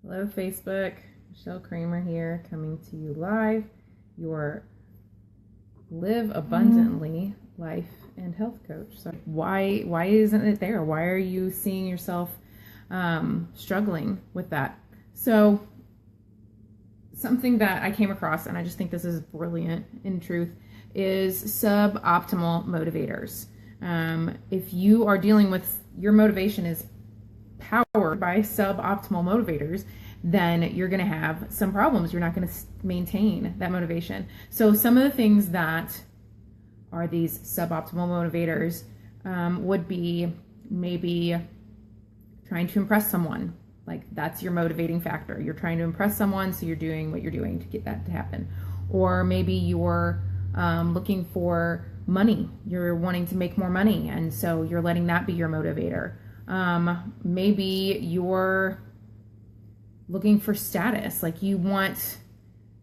Hello, Facebook. Michelle Kramer here, coming to you live. Your Live Abundantly life and health coach. So why isn't it there? Why are you seeing yourself struggling with that? So something that I came across, and I just think this is brilliant in truth, is suboptimal motivators. If you are dealing with your motivation is powered by suboptimal motivators, then you're going to have some problems. You're not going to maintain that motivation. So some of the things that are these suboptimal motivators would be maybe trying to impress someone. Like, that's your motivating factor. You're trying to impress someone, so you're doing what you're doing to get that to happen. Or maybe you're looking for money. You're wanting to make more money, and so you're letting that be your motivator. Maybe you're looking for status, like you want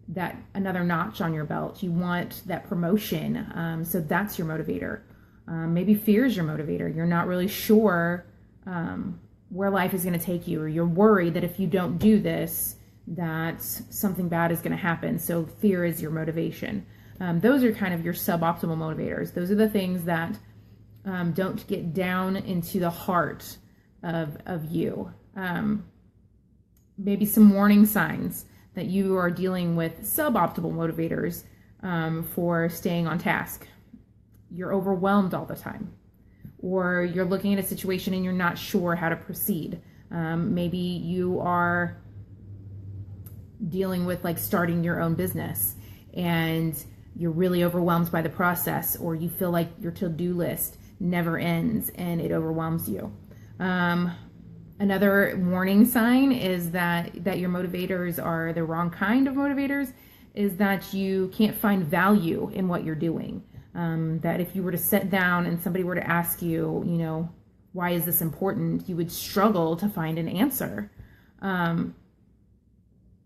that another notch on your belt, you want that promotion, so that's your motivator. Maybe fear is your motivator. You're not really sure where life is going to take you, or you're worried that if you don't do this, that something bad is going to happen, so fear is your motivation. Those are kind of your suboptimal motivators. Those are the things that don't get down into the heart of you. Maybe some warning signs that you are dealing with suboptimal motivators for staying on task. You're overwhelmed all the time, or you're looking at a situation and you're not sure how to proceed. Maybe you are dealing with like starting your own business and you're really overwhelmed by the process, or you feel like your to-do list never ends and it overwhelms you. Another warning sign is that your motivators are the wrong kind of motivators, is that you can't find value in what you're doing. That if you were to sit down and somebody were to ask you, why is this important, you would struggle to find an answer.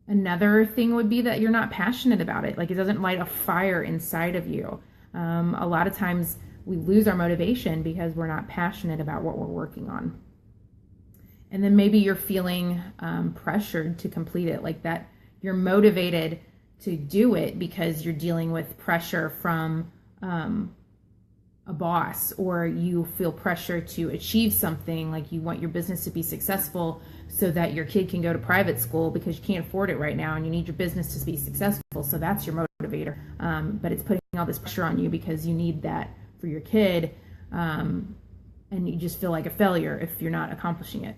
Another thing would be that you're not passionate about it. Like, it doesn't light a fire inside of you. A lot of times we lose our motivation because we're not passionate about what we're working on. And then maybe you're feeling pressured to complete it, like that you're motivated to do it because you're dealing with pressure from a boss, or you feel pressure to achieve something, like you want your business to be successful so that your kid can go to private school because you can't afford it right now and you need your business to be successful. So that's your motivator. But it's putting all this pressure on you because you need that for your kid, and you just feel like a failure if you're not accomplishing it.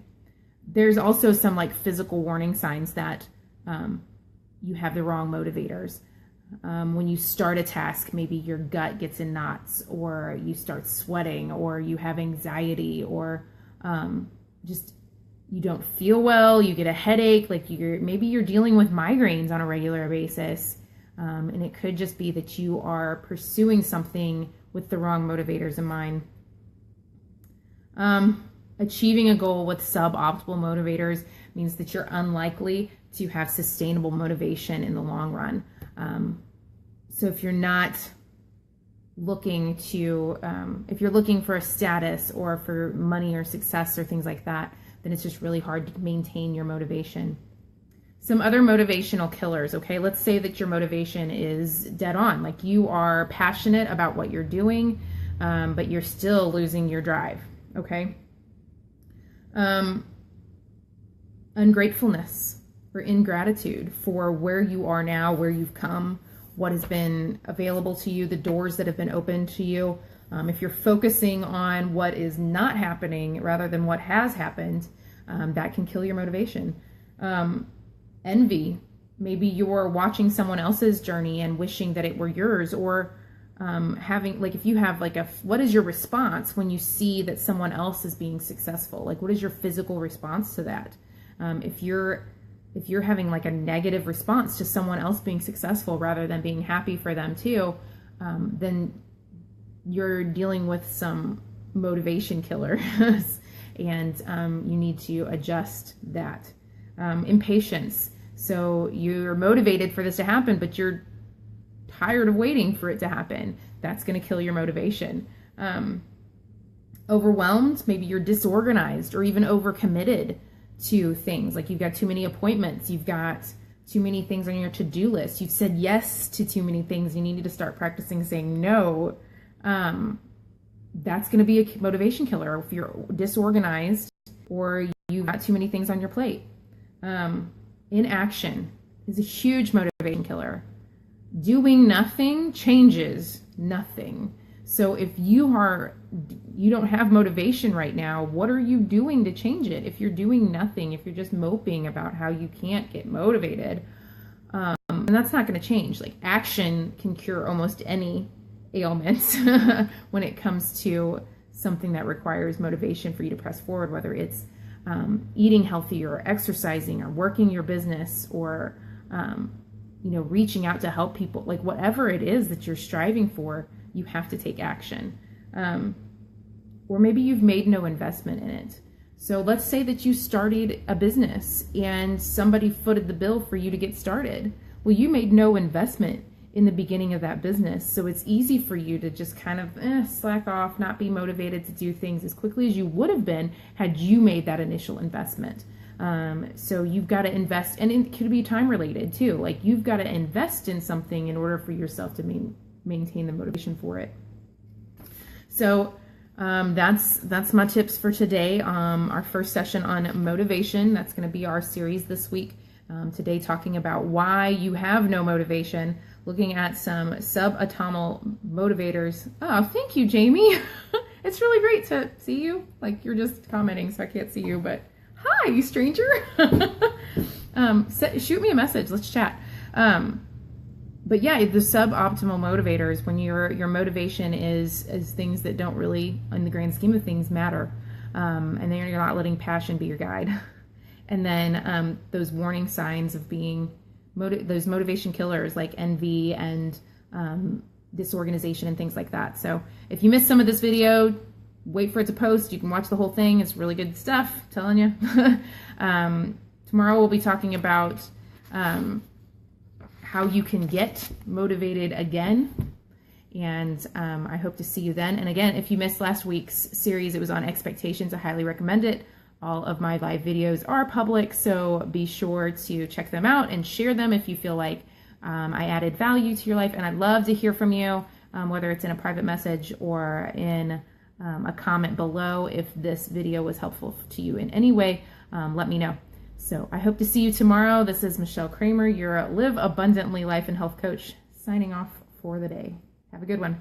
There's also some like physical warning signs that you have the wrong motivators. When you start a task, maybe your gut gets in knots, or you start sweating, or you have anxiety, or just you don't feel well, you get a headache, like maybe you're dealing with migraines on a regular basis. And it could just be that you are pursuing something with the wrong motivators in mind. Achieving a goal with suboptimal motivators means that you're unlikely to have sustainable motivation in the long run. So if you're not looking to, if you're looking for a status or for money or success or things like that, then it's just really hard to maintain your motivation. Some other motivational killers, okay? Let's say that your motivation is dead on, like you are passionate about what you're doing, but you're still losing your drive, okay? Ungratefulness or ingratitude for where you are now, where you've come, what has been available to you, the doors that have been opened to you. If you're focusing on what is not happening rather than what has happened, that can kill your motivation. Envy. Maybe you're watching someone else's journey and wishing that it were yours, or having, like, if you have like what is your response when you see that someone else is being successful? Like, what is your physical response to that? If you're having like a negative response to someone else being successful rather than being happy for them too, then you're dealing with some motivation killers and you need to adjust that. Impatience. So you're motivated for this to happen, but you're tired of waiting for it to happen. That's going to kill your motivation. Overwhelmed, maybe you're disorganized or even overcommitted to things. Like you've got too many appointments, you've got too many things on your to-do list, you've said yes to too many things. You need to start practicing saying no. That's going to be a motivation killer if you're disorganized or you've got too many things on your plate. Inaction is a huge motivation killer. Doing nothing changes nothing. So if you don't have motivation right now, what are you doing to change it? If you're doing nothing, if you're just moping about how you can't get motivated, and that's not going to change. Like action can cure almost any ailments when it comes to something that requires motivation for you to press forward, whether it's eating healthy or exercising or working your business or reaching out to help people. Like whatever it is that you're striving for, you have to take action. Or maybe you've made no investment in it. So let's say that you started a business and somebody footed the bill for you to get started. Well, you made no investment in the beginning of that business. So it's easy for you to just kind of slack off, not be motivated to do things as quickly as you would have been had you made that initial investment. So you've got to invest, and it could be time related too. Like you've got to invest in something in order for yourself to maintain the motivation for it. So that's my tips for today. Our first session on motivation. That's going to be our series this week. Today talking about why you have no motivation, looking at some suboptimal motivators. Oh, thank you, Jamie. It's really great to see you. Like you're just commenting, so I can't see you, but hi, you stranger. Shoot me a message. Let's chat. But yeah, the suboptimal motivators, when your motivation is things that don't really, in the grand scheme of things, matter, and then you're not letting passion be your guide. And then those warning signs of being those motivation killers like envy and disorganization and things like that. So if you missed some of this video, wait for it to post. You can watch the whole thing. It's really good stuff, I'm telling you. Tomorrow we'll be talking about how you can get motivated again. And I hope to see you then. And again, if you missed last week's series, it was on expectations. I highly recommend it. All of my live videos are public, so be sure to check them out and share them if you feel like I added value to your life. And I'd love to hear from you, whether it's in a private message or in a comment below. If this video was helpful to you in any way, let me know. So I hope to see you tomorrow. This is Michelle Kramer, your Live Abundantly Life and Health Coach, signing off for the day. Have a good one.